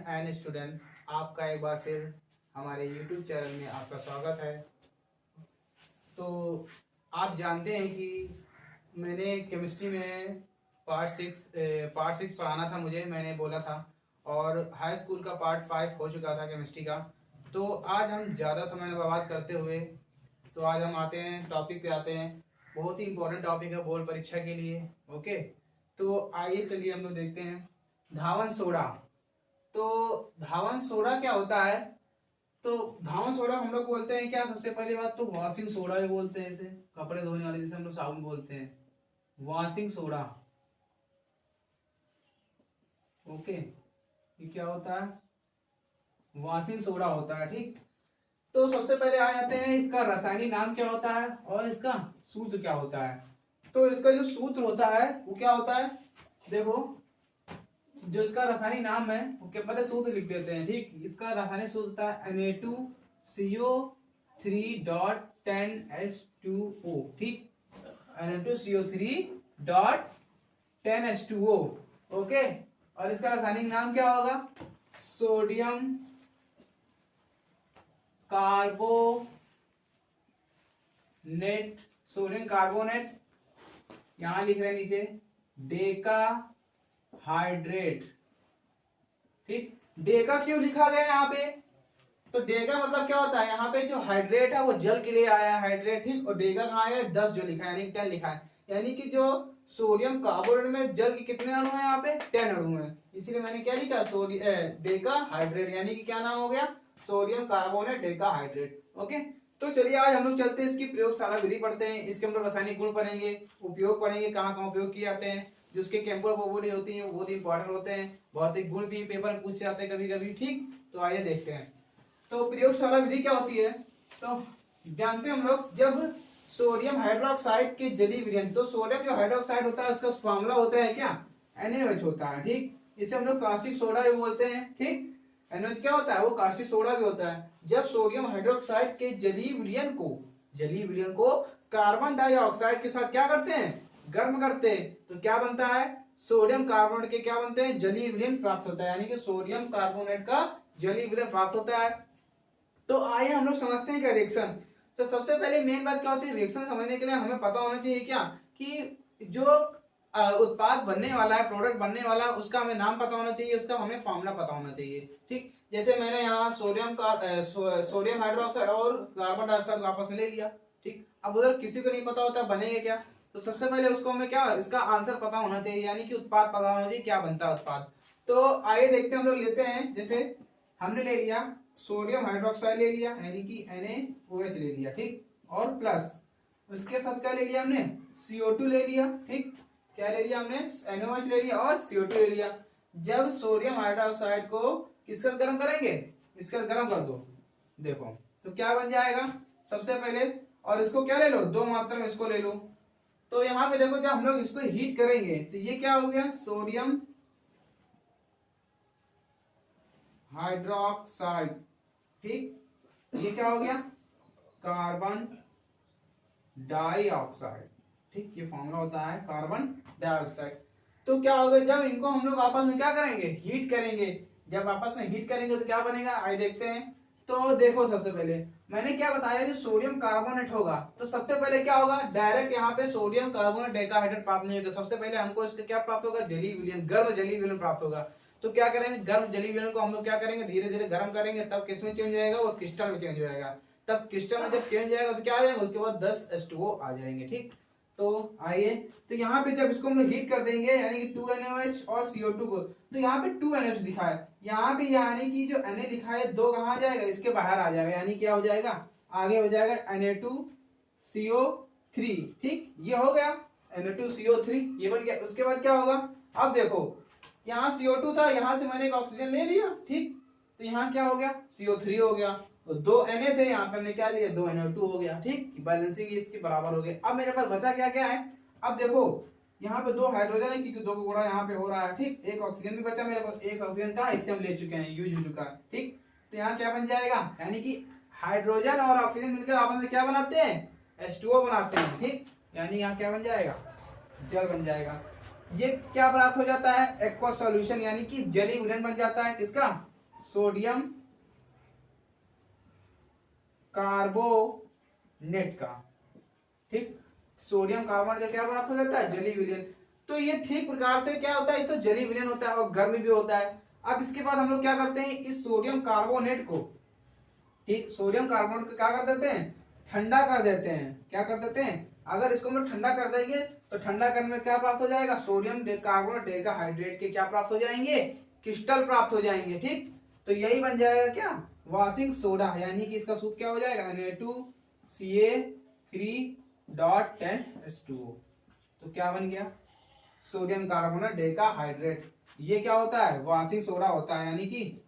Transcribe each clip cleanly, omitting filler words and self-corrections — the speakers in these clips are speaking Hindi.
एंड स्टूडेंट, आपका एक बार फिर हमारे YouTube चैनल में आपका स्वागत है। तो आप जानते हैं कि मैंने केमिस्ट्री में पार्ट सिक्स पढ़ाना था मुझे, मैंने बोला था, और हाई स्कूल का पार्ट 5 हो चुका था केमिस्ट्री का। तो आज हम ज़्यादा समय बर्बाद करते हुए तो आज हम आते हैं टॉपिक पे आते हैं। बहुत ही इंपॉर्टेंट टॉपिक है बोर्ड परीक्षा के लिए। ओके, तो आइए चलिए हम लोग देखते हैं धावन सोडा। तो धावन सोडा क्या होता है? तो धावन सोडा हम लोग बोलते हैं क्या? सबसे पहली बात तो वॉशिंग सोडा भी बोलते हैं इसे, कपड़े धोने वाले जिसे हम लोग साबुन बोलते हैं, वॉशिंग सोडा। ओके, ये क्या होता है? वॉशिंग सोडा होता है। ठीक, तो सबसे पहले आ जाते हैं इसका रासायनिक नाम क्या होता है और इसका सूत्र क्या होता है। तो इसका जो सूत्र होता है वो क्या होता है? देखो, जो इसका रासायनिक नाम है वो क्या, पहले सूत्र लिख देते हैं। ठीक, इसका रासायनिक सूत्र होता है Na2CO3.10H2O। ठीक, Na2CO3.10H2O। ओके, और इसका रासायनिक नाम क्या होगा? Sodium carbonate. सोडियम कार्बोनेट, यहां लिख रहे हैं नीचे डेका हाइड्रेट। ठीक, डेका क्यों लिखा गया यहाँ पे? तो डेका मतलब क्या होता है? यहाँ पे जो हाइड्रेट है वो जल के लिए आया है, हाइड्रेट। ठीक, और डेका कहाँ है? 10 जो लिखा है, यानी 10 लिखा है, यानी कि जो सोडियम कार्बोनेट में जल के कितने अणु हैं? यहाँ पे 10 अणु हैं, इसीलिए मैंने क्या लिखा? डेका हाइड्रेट, यानी कि क्या नाम हो गया? Sodium carbonate Deka hydrate. Okay, तो चलिए आज हम लोग चलते हैं इसकी प्रयोगशाला विधि पढ़ते हैं। इसके हम लोग रासायनिक गुण पढ़ेंगे, उपयोग पढ़ेंगे, कहाँ कहाँ उपयोग किए जाते हैं, जो उसके केमिकल प्रॉपर्टी होती है वो बहुत इंपॉर्टेंट होते हैं, भौतिक गुण भी पेपर में पूछे जाते हैं कभी कभी। ठीक, तो आइए देखते हैं। तो प्रयोगशाला विधि क्या होती है? तो जानते हैं हम लोग, जब सोडियम हाइड्रोक्साइड के जलीय विलयन, तो सोडियम जो हाइड्रोक्साइड होता है उसका फॉर्मूला होता है क्या? NaOH होता है। ठीक, इसे हम लोग कास्टिक सोडा भी बोलते हैं। ठीक, NaOH क्या होता है? वो कास्टिक सोडा भी होता है। जब सोडियम हाइड्रोक्साइड के जलीय विलयन को कार्बन डाइऑक्साइड के साथ क्या करते हैं? गर्म करते हैं, तो क्या बनता है? सोडियम कार्बोनेट के क्या बनते हैं? जलीय विलयन प्राप्त होता है, यानी कि सोडियम कार्बोनेट का जलीय विलयन प्राप्त होता है। तो आइए हम लोग समझते हैं क्या रिएक्शन। तो सबसे पहले मेन बात क्या होती है? रिएक्शन समझने के लिए हमें पता होना चाहिए क्या, कि जो उत्पाद बनने वाला है, प्रोडक्ट बनने वाला, उसका हमें नाम पता होना चाहिए, उसका हमें फॉर्मूला पता होना चाहिए। ठीक, जैसे मैंने यहाँ सोडियम हाइड्रोक्साइड और कार्बन डाइऑक्साइड को आपस में ले लिया। ठीक, अब उधर किसी को नहीं पता होता बनेगा क्या, तो सबसे पहले उसको हमें क्या, इसका आंसर पता होना चाहिए, यानी कि उत्पाद पता होना चाहिए, क्या बनता है उत्पाद। तो आइए देखते हैं, हम लोग लेते हैं, जैसे हमने ले लिया सोडियम हाइड्रोक्साइड ले लिया, यानी कि NaOH ले लिया। ठीक, और प्लस उसके साथ क्या ले लिया हमने? CO2 ले लिया। ठीक, क्या ले लिया हमने? NaOH ले लिया और CO2 ले लिया। जब सोडियम हाइड्रोक्साइड को किसका गर्म करेंगे? इसका गर्म कर दो, देखो तो क्या बन जाएगा सबसे पहले। और इसको क्या ले लो? 2 मात्रा में इसको ले लो। तो यहाँ पे देखो, जब हम लोग इसको हीट करेंगे तो ये क्या हो गया? Sodium hydroxide. ठीक, ये क्या हो गया? Carbon dioxide. ठीक, ये फॉर्मूला होता है कार्बन डाइऑक्साइड। तो क्या होगा, जब इनको हम लोग आपस में क्या करेंगे? हीट करेंगे। जब आपस में हीट करेंगे तो क्या बनेगा? आइए देखते हैं। तो देखो, सबसे पहले मैंने क्या बताया, जो सोडियम कार्बोनेट होगा, तो सबसे पहले क्या होगा? डायरेक्ट यहाँ पे सोडियम कार्बोनेट डेकाहाइड्रेट प्राप्त नहीं होगा। सबसे पहले हमको इसका क्या प्राप्त होगा? जलीय विलयन, गर्म जलीय विलयन प्राप्त होगा। तो क्या करेंगे? गर्म जलीय विलयन को हम लोग क्या करेंगे? धीरे धीरे गर्म करेंगे, तब किस में चेंज हो जाएगा? वो क्रिस्टल में चेंज हो जाएगा। तब क्रिस्टल में जब चेंज जाएगा तो क्या आ जाएगा? उसके बाद 10 H2O आ जाएंगे। ठीक, तो आइए, तो यहाँ पे जब इसको हम लोग हीट कर देंगे, यानी कि 2 NaOH और CO2 को, तो यहाँ पे 2 NaOH दिखा है, यहाँ पे यानी कि जो Na लिखा है 2 कहाँ आ जाएगा? इसके बाहर आ जाएगा, यानी क्या हो जाएगा? आगे हो जाएगा Na2CO3। ठीक, ये हो गया Na2CO3, ये बन गया। उसके बाद क्या होगा? अब देखो, यहाँ CO2 था, यहाँ से मैंने एक ऑक्सीजन ले लिया। ठीक, तो यहाँ क्या हो गया? CO3 हो गया। तो 2 Na थे, यहाँ पे हमने क्या लिया? 2 NO2 हो गया। ठीक, बैलेंसिंग इसके बराबर हो गए। अब मेरे पास बचा क्या क्या है? अब देखो, यहाँ पे 2 हाइड्रोजन है, क्योंकि 2 का गुणा यहाँ पे हो रहा है। ठीक, एक ऑक्सीजन भी बचा मेरे पास, एक ऑक्सीजन का इससे हम ले चुके हैं, यूज हो चुका है। ठीक, तो यहाँ क्या बन जाएगा? यानी कि हाइड्रोजन और ऑक्सीजन मिलकर आपस में क्या बनाते हैं? H2O बनाते हैं। ठीक, यानी यहाँ क्या बन जाएगा? जल बन जाएगा। ये क्या प्राप्त हो जाता है? एक्वा सॉल्यूशन, यानी कि जलीय विलयन बन जाता है। किसका? सोडियम कार्बोनेट का, ठीक। सोडियम कार्बोनेट का क्या प्राप्त हो जाता है, जली विलयन। तो ये ठीक प्रकार से क्या होता है, ये तो जली विलयन होता है और गर्म भी होता है। अब इसके बाद हम लोग क्या करते हैं, इस सोडियम कार्बोनेट को, ठीक, सोडियम कार्बोनेट को क्या कर देते हैं, ठंडा कर देते हैं। क्या कर देते हैं, अगर इसको हम लोग ठंडा कर देंगे तो ठंडा करने में क्या प्राप्त हो जाएगा, सोडियम कार्बोनेट डेकाहाइड्रेट के क्या प्राप्त हो जाएंगे, क्रिस्टल प्राप्त हो जाएंगे, ठीक। तो यही बन जाएगा क्या, वॉशिंग सोडा, यानी कि इसका सूत्र क्या हो जाएगा, Na2Ca3.10H2O। तो क्या बन गया, सोडियम कार्बोनेट डेकाहाइड्रेट। ये क्या होता है, वॉशिंग सोडा होता है, यानी कि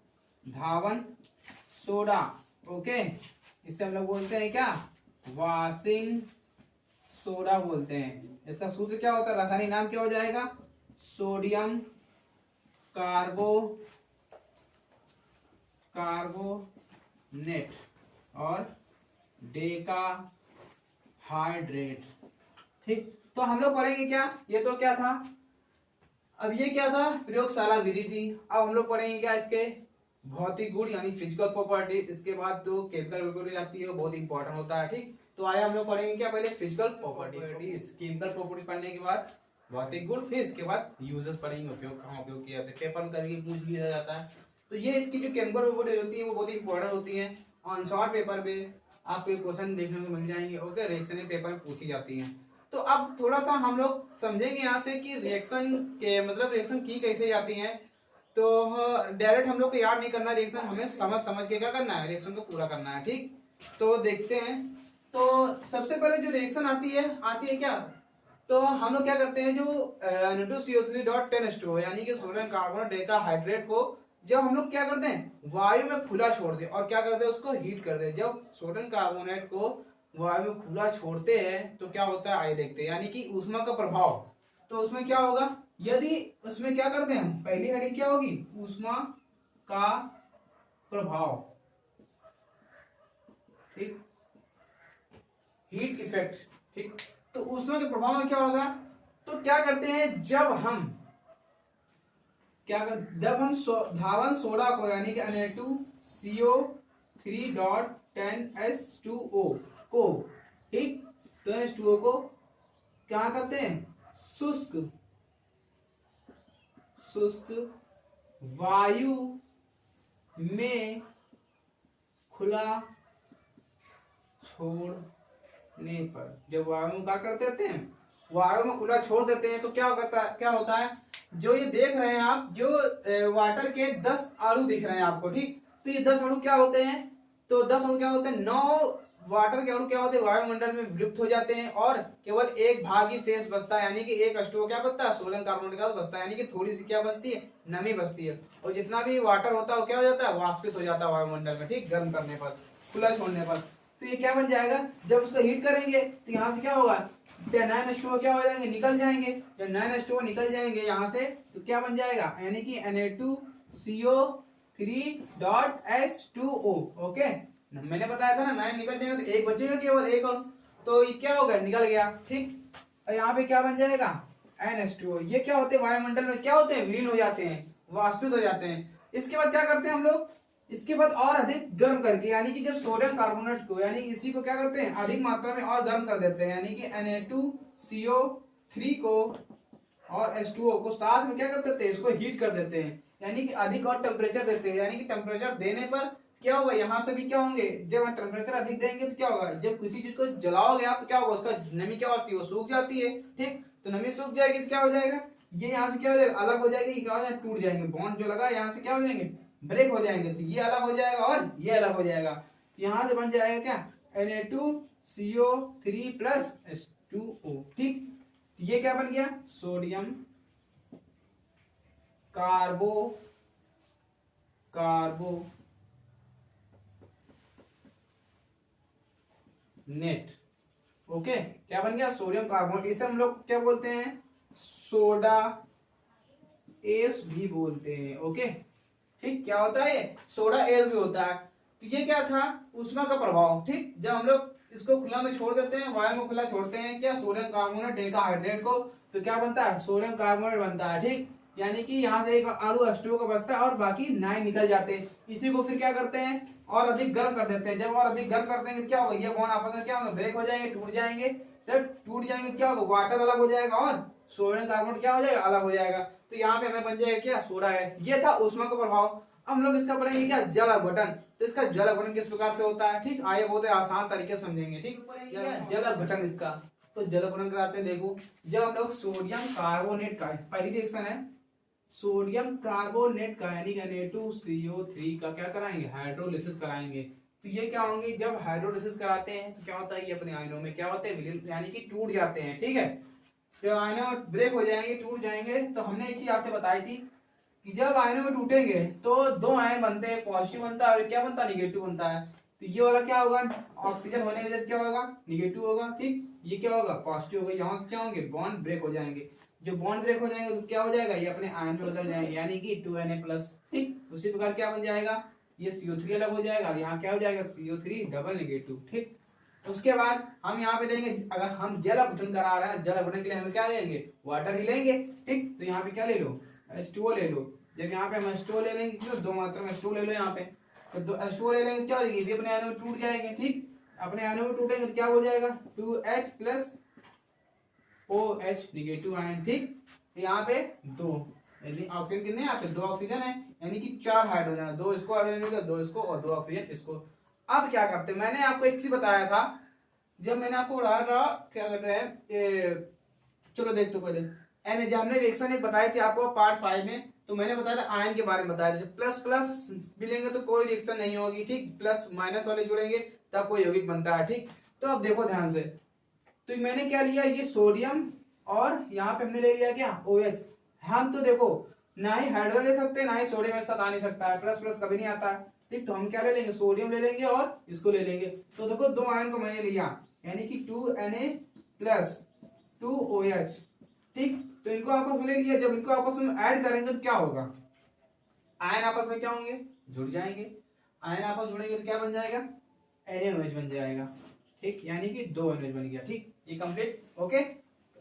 धावन सोडा। ओके, इससे हम लोग बोलते हैं क्या, वॉशिंग सोडा बोलते हैं। इसका सूत्र क्या होता है, रासायनिक नाम क्या हो जाएगा, सोडियम कार्बोनेट और डेकाहाइड्रेट, ठीक। तो हम लोग पढ़ेंगे क्या, ये तो क्या था, अब ये क्या था, प्रयोगशाला विधि थी। अब हम लोग पढ़ेंगे क्या, इसके भौतिक गुण यानी फिजिकल प्रॉपर्टी। इसके बाद जो केमिकल प्रॉपर्टी आती है वो बहुत इंपॉर्टेंट होता है, ठीक। तो आइए हम लोग पढ़ेंगे क्या, पहले फिजिकल प्रॉपर्टी, केमिकल प्रॉपर्टी पढ़ने के बाद भौतिक गुण, फिर इसके बाद यूजेस पढ़ेंगे, उपयोग कहाँ उपयोग किया जाता है, पेपर में करके पूछ लिया जाता है। तो ये इसकी जो केमिकल प्रॉपर्टी होती है वो बहुत इंपॉर्टेंट होती है। ऑन शॉर्ट पेपर पे आपको क्वेश्चन देखने को मिल जाएंगे। ओके, रिएक्शन पेपर में पूछी जाती है। तो अब थोड़ा सा हम लोग समझेंगे यहाँ से कि रिएक्शन के मतलब रिएक्शन की कैसे जाती है। तो डायरेक्ट हम लोग को याद नहीं करना रिएक्शन, हमें समझ समझ के क्या करना है, रिएक्शन को पूरा करना है, ठीक। तो देखते हैं। तो सबसे पहले जो रिएक्शन आती है क्या, तो हम लोग क्या करते हैं, जो Na2CO3.10H2O यानी कि सोडियम कार्बोनेट डेकाहाइड्रेट को जब हम लोग क्या करते हैं, वायु में खुला छोड़ दे और क्या करते हैं, उसको हीट कर दे। जब सोडियम कार्बोनेट को वायु में खुला छोड़ते हैं तो क्या होता है, आइए देखते हैं, यानी कि ऊष्मा का प्रभाव। तो उसमें क्या होगा, यदि उसमें क्या करते हैं, पहली हेडिंग क्या होगी, ऊष्मा का प्रभाव, ठीक, हीट इफेक्ट, ठीक। तो ऊष्मा के प्रभाव में क्या होगा, तो क्या करते हैं, जब हम धावन सोडा को यानी कि Na2CO3.10H2O को, ठीक, 10H2O को क्या करते हैं, शुष्क वायु में खुला छोड़ने पर, जब वायु में क्या कर देते हैं, वायु में खुला छोड़ देते हैं तो क्या होता है, जो ये देख रहे हैं आप, जो वाटर के 10 अणु दिख रहे हैं आपको, ठीक। तो ये 10 अणु क्या होते हैं, तो 10 अणु क्या होते हैं, 9 वाटर के अणु क्या होते हैं, वायुमंडल में विलुप्त हो जाते हैं और केवल एक भाग ही शेष बचता है, यानी कि एक H2O क्या बचता है, सोडियम कार्बोनेट का बचता है, यानी कि थोड़ी सी क्या बचती है, नमी बचती है। और जितना भी वाटर होता है वो क्या हो जाता है, वाष्पित हो जाता है वायुमंडल में, ठीक, गर्म करने पर, खुला छोड़ने पर। तो ये क्या बन जाएगा, जब उसको हीट करेंगे तो यहाँ से क्या होगा, 9 H2O क्या हो जाएंगे, निकल जाएंगे। जब 9 H2O निकल जाएंगे यहाँ से तो क्या बन जाएगा, यानी कि Na2CO3.H2O। ओके, मैंने बताया था ना, 9 निकल जाएंगे तो एक बचेगा, केवल एक अणु, तो ये क्या होगा, निकल गया, ठीक। और यहाँ पे क्या बन जाएगा, NH2O। ये क्या होते हैं, वायुमंडल में क्या होते हैं, विलीन हो जाते हैं, वाष्पित हो जाते हैं। इसके बाद क्या करते हैं हम लोग, इसके बाद और अधिक गर्म करके, यानी कि जब सोडियम कार्बोनेट को, यानी इसी को क्या करते हैं, अधिक मात्रा में और गर्म कर देते हैं, यानी कि Na2CO3 को और H2O को साथ में क्या कर देते हैं, इसको हीट कर देते हैं, यानी कि अधिक और टेम्परेचर देते हैं। यानी कि टेम्परेचर देने पर क्या होगा, यहाँ से भी क्या होंगे, जब हम टेम्परेचर अधिक देंगे तो क्या होगा, जब किसी चीज को जलाओगे आप तो क्या होगा, उसका नमी क्या होती है, वो सूख जाती है, ठीक। तो नमी सूख जाएगी तो क्या हो जाएगा, ये यहाँ से क्या हो जाएगा, अलग हो जाएगी, क्या हो जाएगा, टूट जाएंगे, बॉन्ड जो लगा यहाँ से क्या हो जाएंगे, ब्रेक हो जाएंगे। तो ये अलग हो जाएगा और ये अलग हो जाएगा, यहाँ से बन जाएगा क्या, Na2CO3+H2O, ठीक। ये क्या बन गया, सोडियम कार्बोनेट। ओके, क्या बन गया, सोडियम कार्बोनेट। इसे हम लोग क्या बोलते हैं, सोडा एस भी बोलते हैं। ओके, ठीक, क्या होता है, सोडा एस भी होता है। तो ये क्या था, ऊष्मा का प्रभाव, ठीक। जब हम लोग इसको खुला में छोड़ देते हैं, वायु में खुला छोड़ते हैं क्या, सोडियम कार्बोनेट डेकाहाइड्रेट को, तो क्या बनता है, सोडियम कार्बोनेट बनता है, ठीक। यानी कि यहाँ से एक अणु H2O का बचता है और बाकी 9 निकल जाते हैं। इसी को फिर क्या करते हैं और अधिक गर्म कर देते हैं। जब और अधिक गर्म कर देंगे तो क्या होगा, ये बॉन्ड आपस में क्या होगा, ब्रेक हो जाएंगे, टूट जाएंगे। जब टूट जाएंगे तो क्या होगा, वाटर अलग हो जाएगा और सोडियम कार्बोनेट क्या हो जाएगा, अलग हो जाएगा। तो यहाँ पे हमें बन जाएगा क्या, सोडा गैस। ये था ऊष्मा का प्रभाव। अब हम लोग इसका पढ़ेंगे क्या, जल अपघटन। तो इसका जल अपघटन किस प्रकार से होता है, ठीक, आइए बहुत आसान तरीके से समझेंगे। ठीक, क्या जल अपघटन इसका, तो जल अपघटन कराते हैं। देखो जब हम लोग सोडियम कार्बोनेट का, पहली रिएक्शन है सोडियम कार्बोनेट का यानी Na2CO3 का क्या कराएंगे, हाइड्रोलिसिस कराएंगे। तो ये क्या होंगे, जब हाइड्रोलिसिस कराते हैं तो क्या होता है, ये अपने आयनों में क्या होते हैं, यानी कि टूट जाते हैं। ठीक है, जब आयनों ब्रेक हो जाएंगे, टूट जाएंगे, तो हमने एक चीज आपसे बताई थी कि जब आयनों में टूटेंगे तो दो आयन बनते हैं, पॉजिटिव बनता है और क्या बनता है, निगेटिव बनता है। तो ये वाला क्या होगा, ऑक्सीजन होने की वजह से क्या होगा, निगेटिव होगा। ठीक, ये क्या होगा, पॉजिटिव होगा। यहाँ से क्या होंगे, बॉन्ड ब्रेक हो जाएंगे। जो बॉन्ड ब्रेक हो जाएंगे तो क्या हो जाएगा, ये अपने आयन में बदल जाएंगे, यानी कि 2Na+। ठीक, उसी प्रकार क्या बन जाएगा, ये CO3 अलग हो जाएगा, यहाँ क्या हो जाएगा, CO3 डबल निगेटिव। ठीक, उसके बाद हम यहाँ पे लेंगे, अगर हम जल अपघटन करा रहे हैं, जल अपघटन के लिए हम क्या लेंगे, वाटर ही लेंगे। ठीक, तो यहाँ पे क्या ले लो, H2O ले लो। जब यहाँ पे हम H2O ले लेंगे, तो दो मात्रा में H2O ले लो यहाँ पे, तो H2O ले लेंगे, क्या हो जाएगी, ये अपने आयनों में टूट जाएंगे। ठीक, अपने आयनों में टूटेंगे तो क्या हो जाएगा, 2H plus OH negative ion. ठीक, यहाँ पे दो, यानी ऑक्सीजन कितने, यहाँ पे दो ऑक्सीजन है, यानी कि 4 हाइड्रोजन है, दो इसको हाइड्रोजन, दो इसको और दो ऑक्सीजन इसको। अब क्या करते हैं, मैंने आपको एक चीज बताया था, जब मैंने आपको उड़ा रहा क्या कर रहे हैं, चलो देख तो पहले जब हमने रिएक्शन एक बताई थी आपको पार्ट 5 में, तो मैंने बताया था आयन के बारे में बताया था। जब प्लस प्लस मिलेंगे तो कोई रिएक्शन नहीं होगी। ठीक, प्लस माइनस वाले जुड़ेंगे तब कोई यौगिक बनता है। ठीक, तो अब देखो ध्यान से, तो मैंने क्या लिया, ये सोडियम और यहाँ पे हमने ले लिया क्या, OH। हम तो देखो ना ही हाइड्रोजन ले सकते हैं, ना ही सोडियम एक साथ आ नहीं सकता है, प्लस प्लस कभी नहीं आता है। ठीक, तो हम क्या ले लेंगे, सोडियम ले लेंगे और इसको ले लेंगे। तो देखो दो आयन को मैंने लिया, यानी कि 2Na प्लस 2OH। ठीक, तो इनको आपस में ले लिया। जब इनको आपस में ऐड करेंगे तो क्या होगा, आयन आपस में क्या होंगे, जुड़ जाएंगे। आयन आपस जुड़ेंगे तो क्या बन जाएगा, NaOH बन जाएगा। ठीक, यानी कि 2 NaOH बन गया। ठीक, ये कंप्लीट। ओके,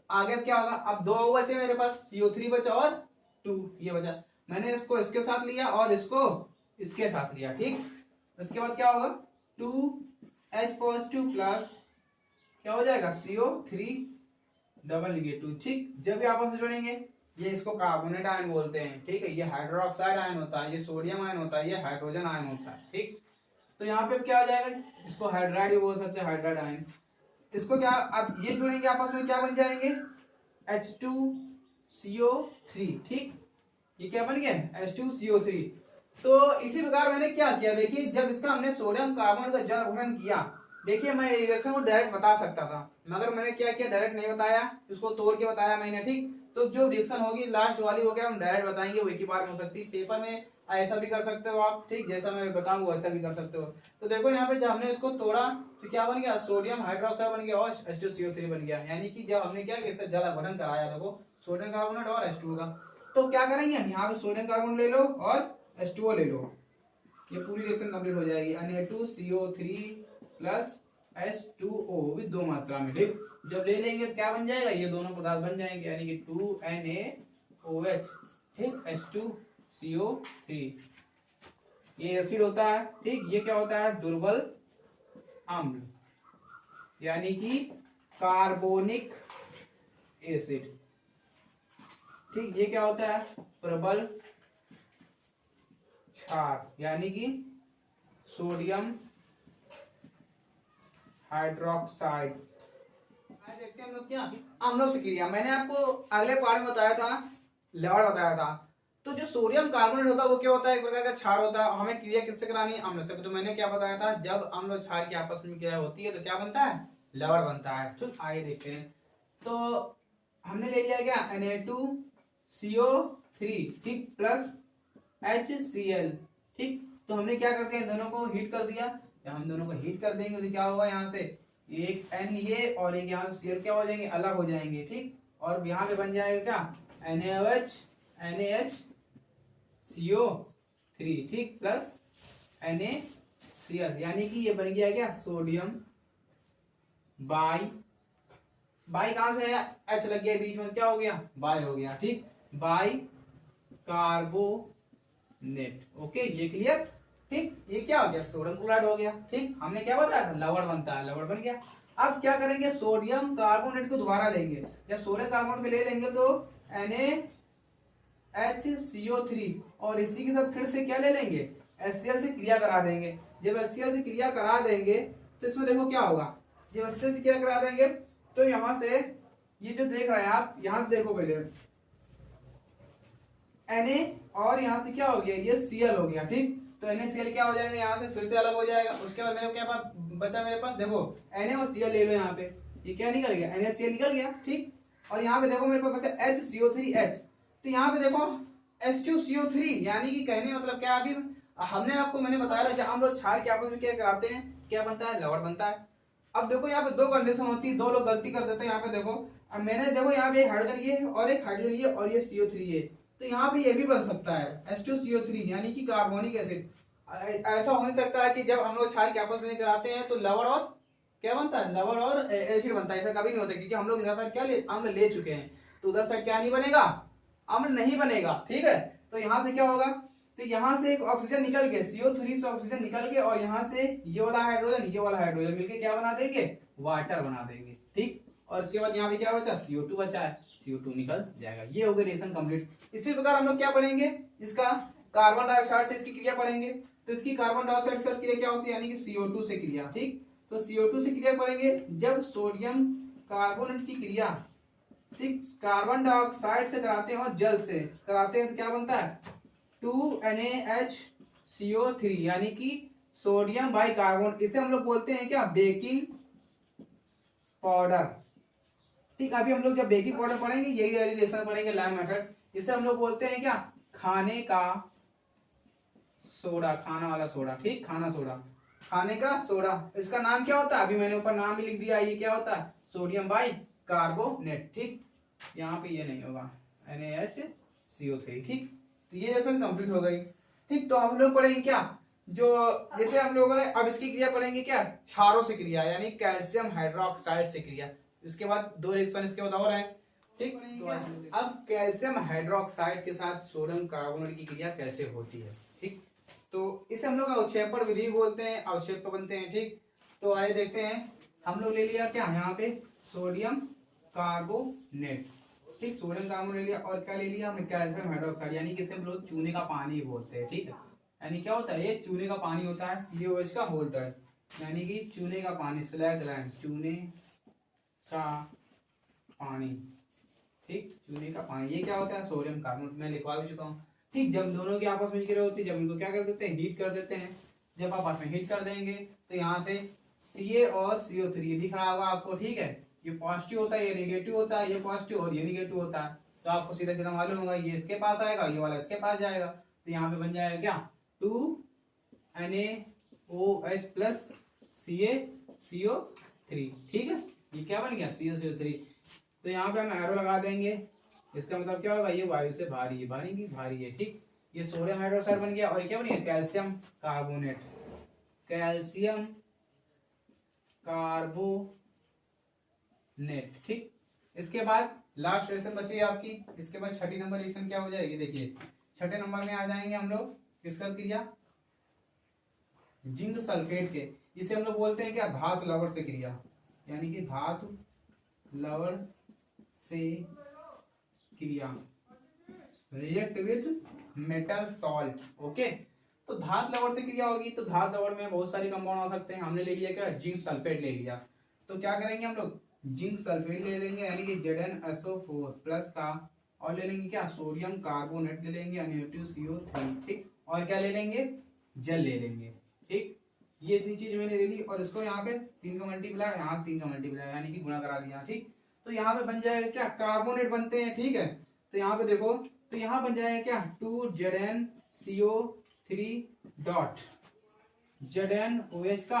आगे अब क्या होगा, अब 2 बचे मेरे पास, CO3 बचा और 2 ये बचा। मैंने इसको इसके साथ लिया और इसको इसके साथ लिया। ठीक, उसके बाद क्या होगा, 2H पॉजिटिव प्लस क्या हो जाएगा, CO3 डबल निगेटिव। ठीक, जब ये आपस में जुड़ेंगे, ये इसको कार्बोनेट आयन बोलते हैं। ठीक है, ये हाइड्रोक्साइड आयन होता है, ये सोडियम आयन होता है, ये हाइड्रोजन आयन होता है। ठीक, तो यहाँ पे क्या हो जाएगा, इसको हाइड्राइड भी बोल सकते हैं, हाइड्राइड आयन। इसको क्या, अब ये जुड़ेंगे आपस में, क्या बन जाएंगे, H2CO3। ठीक, ये क्या बन गया, H2CO3। तो इसी प्रकार मैंने क्या किया, देखिए जब इसका हमने सोडियम कार्बोनेट का जल अपघटन किया, देखिए मैं रिएक्शन को डायरेक्ट बता सकता था, मगर मैंने क्या किया, डायरेक्ट नहीं बताया, उसको तोड़ के बताया मैंने। ठीक, तो जो रिएक्शन होगी लास्ट वाली हो गया, हम डायरेक्ट बताएंगे, वो एक ही बार में हो सकती है। पेपर में ऐसा भी कर सकते हो आप। ठीक, जैसा मैं बताऊंगा वैसा भी कर सकते हो। तो देखो यहाँ पे जब हमने इसको तोड़ा तो क्या बन गया, सोडियम हाइड्रोक्साइड बन गया और H2CO3 बन गया। यानी कि जब हमने क्या किया, इसका जल अपघटन कराया, देखो सोडियम कार्बोनेट और H2O का। तो क्या करेंगे हम, यहाँ पे सोडियम कार्बोनेट ले लो और H2O ले लो, ये पूरी रिएक्शन कंप्लीट हो जाएगी। Na2CO3 प्लस H2O भी दो मात्रा में। ठीक, जब ले लेंगे तो क्या बन जाएगा, ये दोनों पदार्थ बन जाएंगे, यानी कि 2NaOH। ठीक, H2CO3 ये एसिड होता है। ठीक, ये क्या होता है, दुर्बल अम्ल, यानी कि कार्बोनिक एसिड। ठीक, ये क्या होता है, प्रबल क्षार, यानी कि सोडियम हाइड्रोक्साइड। देखते हैं हम लोग क्या, अम्लों से क्रिया। मैंने आपको अगले पार्ट में बताया था, लवण बताया था। तो जो सोडियम कार्बोनेट होता है वो क्या होता है, एक प्रकार का क्षार होता है। हमें क्रिया किससे करानी है, अम्ल से। तो मैंने क्या बताया था, जब अम्ल और क्षार की आपस में क्रिया होती है तो क्या बनता है, लवण बनता है। तो आइए देखते हैं। तो हमने ले लिया क्या, Na2CO3 ठीक प्लस HCl। ठीक, तो हमने क्या करते हैं, दोनों को हीट कर दिया। जब हम दोनों को हीट कर देंगे तो क्या होगा, यहाँ से एक N ये और एक यहाँ से Cl क्या हो जाएंगे, अलग हो जाएंगे। ठीक, और यहाँ पे बन जाएगा क्या, NaOH NaHCO3 ठीक प्लस NaCl, यानी कि ये बन गया क्या, सोडियम बाई, बाई कहां से है, H लग गया बीच में, क्या हो गया, बाई हो गया। ठीक, बाई कार्बोनेट। ओके, ये क्लियर। ठीक, ये क्या हो गया, सोडियम क्लोराइड हो गया। ठीक, हमने क्या बताया था, लवण बनता है, लवण बन गया। अब क्या करेंगे, सोडियम कार्बोनेट को दोबारा लेंगे, या सोडियम कार्बोनेट को ले लेंगे तो NaHCO3, और इसी के साथ फिर से क्या ले लेंगे, HCl से क्रिया करा देंगे। जब HCl से क्रिया करा देंगे तो इसमें देखो क्या होगा, जब HCl से क्रिया करा देंगे तो यहां से ये जो देख रहे हैं आप, यहां से देखो पहले Na, और यहां से क्या हो गया, ये Cl हो गया। ठीक, तो NaCl क्या हो जाएगा, यहाँ से फिर से अलग हो जाएगा। उसके बाद मेरे क्या पास बचा, मेरे पास देखो Na और Cl ले लो, यहाँ पे ये क्या निकल गया, NaCl निकल गया। ठीक, और यहाँ पे देखो मेरे पास बचा HCO3H, तो यहाँ पे देखो H2CO3, यानी कि कहने मतलब क्या, अभी हमने आपको मैंने बताया था जब हम लोग क्षार के आपस में क्या कराते हैं, क्या बनता है, लवण बनता है। अब देखो यहाँ पे दो कंडीशन होती है, दो लोग गलती कर देते हैं। यहाँ पे देखो, अब मैंने देखो यहाँ पे एक हाइड्रोजन ये और एक हाइड्रोजन ये और ये CO3 है, तो यहाँ पे ये भी बन सकता है H2CO3, यानी कि कार्बोनिक एसिड। ऐसा हो नहीं सकता है कि जब हम लोग क्षार के आपस में कराते हैं तो लवण और क्या बनता है, लवण और एसिड बनता है, ऐसा कभी नहीं होता, क्योंकि हम लोग ज्यादा क्या अम्ल ले चुके हैं, तो उधर से क्या नहीं बनेगा, अम्ल नहीं बनेगा। ठीक है, तो यहाँ से क्या होगा, तो यहाँ से एक ऑक्सीजन निकल के, CO3 से ऑक्सीजन निकल के, और यहाँ से ये वाला हाइड्रोजन मिलके क्या बना देंगे, वाटर बना देंगे। ठीक, और उसके बाद यहाँ पे क्या बचा, CO2 बचा है, CO2 निकल जाएगा। ये हो गया रिएक्शन कंप्लीट। इसी प्रकार हम लोग क्या पढ़ेंगे, इसका कार्बन डाइऑक्साइड से इसकी क्रिया पढ़ेंगे, तो इसकी कार्बन डाइऑक्साइड से क्रिया क्या होती है, यानी कि CO2 से क्रिया। ठीक, तो CO2 से क्रिया पढ़ेंगे, जब सोडियम कार्बोनेट की क्रिया कार्बन डाइऑक्साइड से कराते हैं और जल से कराते हैं तो क्या बनता है, 2NaHCO3, यानी कि सोडियम बाइकार्बोनेट। इसे हम लोग बोलते हैं क्या, बेकिंग पाउडर। ठीक, अभी हम लोग जब बेकिंग पाउडर पढ़ेंगे, यही रिएक्शन पढ़ेंगे, लैम मेथड। इसे हम लोग बोलते हैं क्या, खाने का सोडा, खाना वाला सोडा। ठीक, खाना सोडा, खाने का सोडा। इसका नाम क्या होता है, अभी मैंने ऊपर नाम भी लिख दिया, ये क्या होता है, सोडियम बाइकार्बोनेट। ठीक, यहाँ पे ये नहीं होगा, NaHCO3। ठीक, तो ये रिएक्शन कंप्लीट हो गई। ठीक, तो हम लोग पढ़ेंगे क्या, जो जैसे हम लोगों ने अब इसकी क्रिया पढ़ेंगे क्या, क्षारों से क्रिया, यानी कैल्शियम हाइड्रोक्साइड से क्रिया। इसके बाद दो रिएक्शन इसके बाद और है। ठीक, तो अब कैल्शियम हाइड्रोक्साइड के साथ सोडियम कार्बोनेट की क्रिया कैसे होती है। ठीक, तो इसे हम लोग अवक्षेपण विधि बोलते हैं, अवक्षेप बनते हैं। ठीक, तो आइए देखते हैं, हम लोग ले लिया क्या, यहाँ पे सोडियम कार्बोनेट। ठीक, सोडियम कार्बोनेट ले लिया, और क्या ले लिया हमने, कैल्शियम हाइड्रोक्साइड, यानी कि इसे हम लोग चूने का पानी बोलते हैं। ठीक है, यानी क्या होता है, ये चूने का पानी होता है, COH का होल्ड है, यानी कि चूने का पानी, स्लैग लाइन, चूने का पानी। ठीक, चूने का पानी, ये क्या होता है, सोडियम कार्बोनेट। मैं लिखवा भी चुका हूँ। ठीक, जब दोनों की आपस में क्रिया होती है, जब इनको क्या कर देते हैं, हीट कर देते हैं। जब आपस में हीट कर देंगे तो यहाँ से Ca और CO3 दिख रहा होगा आपको। ठीक है, ये पॉजिटिव होता है, ये नेगेटिव होता है, ये पॉजिटिव और ये नेगेटिव होता है, तो आपको सीधा सीधा मालूम होगा, ये इसके पास आएगा, ये वाला इसके पास जाएगा, तो यहाँ पे बन जाएगा क्या, 2NaOH प्लस CaCO3। ठीक है, ये क्या बन गया, CaCO3। तो यहाँ पे हम एरो लगा देंगे, इसका मतलब क्या होगा, ये वायु से भारी है, भारी है। ठीक, ये सोडियम हाइड्रोक्साइड बन गया, और ये क्या बन गया, कैल्शियम कार्बोनेट, कैल्शियम कार्बोनेट। ठीक, इसके बाद लास्ट रिएक्शन बची है आपकी, इसके बाद छठी नंबर रिएक्शन क्या हो जाएगी, देखिए छठे नंबर में आ जाएंगे हम लोग, किसका क्रिया, जिंक सल्फेट के। इसे हम लोग बोलते हैं क्या, धातु लवण से क्रिया, यानी कि धातु लवण से क्रिया, react with metal salt. Okay, तो धातु लवण से क्रिया होगी, तो धातु लवण में बहुत सारे कंपाउंड हो सकते हैं। हमने ले लिया क्या, जिंक सल्फेट ले लिया, तो क्या करेंगे हम लोग, जिंक सल्फेट ले लेंगे, यानी कि ZnSO4 प्लस का, और ले लेंगे क्या, सोडियम कार्बोनेट ले लेंगे, NaCO3। ठीक, और क्या ले लेंगे, जल ले लेंगे। ठीक, ये इतनी चीज मैंने ले ली, और इसको यहाँ पे 3 का मल्टीप्लाई, यहाँ 3 का मल्टीप्लाई, यानी कि गुणा करा दिया। ठीक, तो यहाँ पे बन जाएगा क्या, कार्बोनेट बनते हैं। ठीक है, तो यहाँ पे देखो, तो यहाँ बन जाएगा क्या, 2ZnCO3 डॉट ZnOH का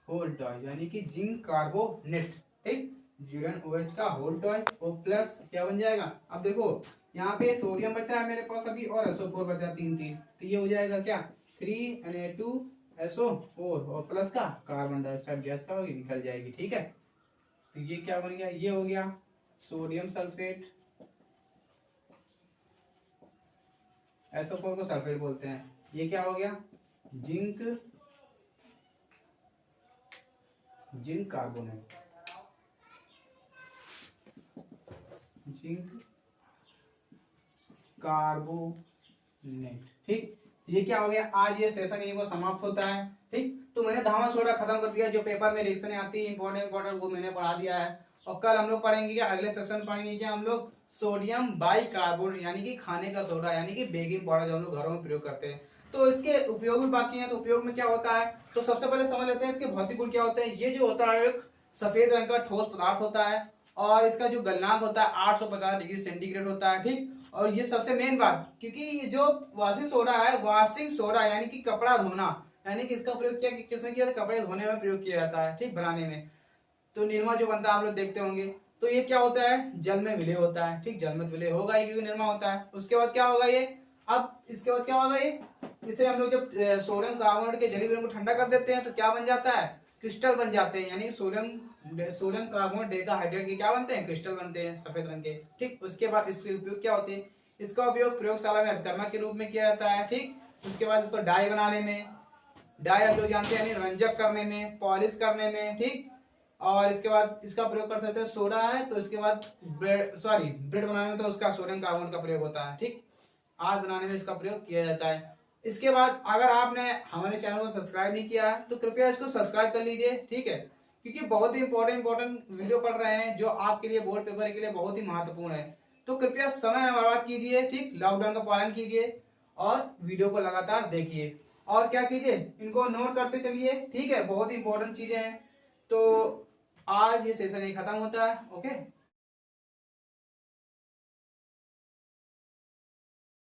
होल टॉय, यानी कि जिंक कार्बोनेट। ठीक, ZnOH का होल टॉय, ओ प्लस क्या बन जाएगा, अब देखो यहाँ पे सोडियम बचा है मेरे पास अभी, और SO4 बचा 3 3, तो ये हो जाएगा क्या, 3Na2SO4, और प्लस का कार्बन डाइऑक्साइड गैस का होगी, निकल जाएगी। ठीक है, तो ये क्या बन गया, ये हो गया सोडियम सल्फेट SO4 को सल्फेट बोलते हैं। ये क्या हो गया, जिंक कार्बोनेट, जिंक कार्बोनेट। ठीक, ये क्या हो गया, आज ये सेशन यही वो समाप्त होता है। ठीक, तो मैंने धामा सोडा खत्म कर दिया, जो पेपर में रिएक्शन आती है इंपॉर्टेंट वो मैंने पढ़ा दिया है। और कल हम लोग पढ़ेंगे क्या, अगले सेक्शन पढ़ेंगे क्या हम लोग, सोडियम बाइकार्बोनेट यानी कि खाने का सोडा, यानी कि बेकिंग पाउडर जो हम लोग घरों में प्रयोग करते हैं। तो इसके उपयोग भी बाकी हैं, तो उपयोग में क्या होता है, तो सबसे पहले समझ लेते हैं इसके भौतिक गुण क्या होते हैं। ये जो होता है एक सफेद रंग का ठोस पदार्थ होता है, और इसका जो गलनांक होता है 850 डिग्री सेंटीग्रेड होता है। ठीक, और ये सबसे मेन बात, क्योंकि ये जो वॉशिंग सोडा है, वॉशिंग सोडा यानी कि कपड़ा धोना, यानी कि इसका प्रयोग क्या किसमें किया जाता है, कपड़े धोने में प्रयोग किया जाता है। ठीक, बनाने में। तो निरमा जो बनता है आप लोग देखते होंगे, तो ये क्या होता है, जल में विलय होता है। ठीक, जल में विलय होगा ही, क्योंकि निरमा होता है। उसके बाद क्या होगा ये, अब इसके बाद क्या होगा ये, इसे हम लोग जब सोडियम कार्बोनेट के जलीय विलयन को ठंडा कर देते हैं तो क्या बन जाता है, क्रिस्टल बन जाते हैं, यानी सोडियम कार्बोनेट डेकाहाइड्रेट के क्या बनते हैं, क्रिस्टल बनते हैं सफेद रंग के। ठीक, उसके बाद इसके उपयोग क्या होते हैं, इसका उपयोग प्रयोगशाला में अभिकर्मक के रूप में किया जाता है। ठीक, उसके बाद इसको डाई बनाने में, डाई आप लोग जानते हैं, यानी रंजक करने में, पॉलिश करने में। ठीक, और इसके बाद इसका प्रयोग कर सकते हैं, सोडा है तो इसके बाद ब्रेड बनाने में तो उसका सोडियम कार्बोनेट का प्रयोग होता है। ठीक, आग बनाने में इसका प्रयोग किया जाता है। इसके बाद अगर आपने हमारे चैनल को सब्सक्राइब नहीं किया है तो कृपया इसको सब्सक्राइब कर लीजिए। ठीक है, क्योंकि बहुत ही इंपॉर्टेंट वीडियो पढ़ रहे हैं जो आपके लिए बोर्ड पेपर के लिए बहुत ही महत्वपूर्ण है। तो कृपया समय न बर्बाद कीजिए। ठीक, लॉकडाउन का पालन कीजिए और वीडियो को लगातार देखिए, और क्या कीजिए, इनको नोट करते चलिए। ठीक है, बहुत ही इंपॉर्टेंट चीजें हैं। तो आज ये सेशन ही खत्म होता है। ओके।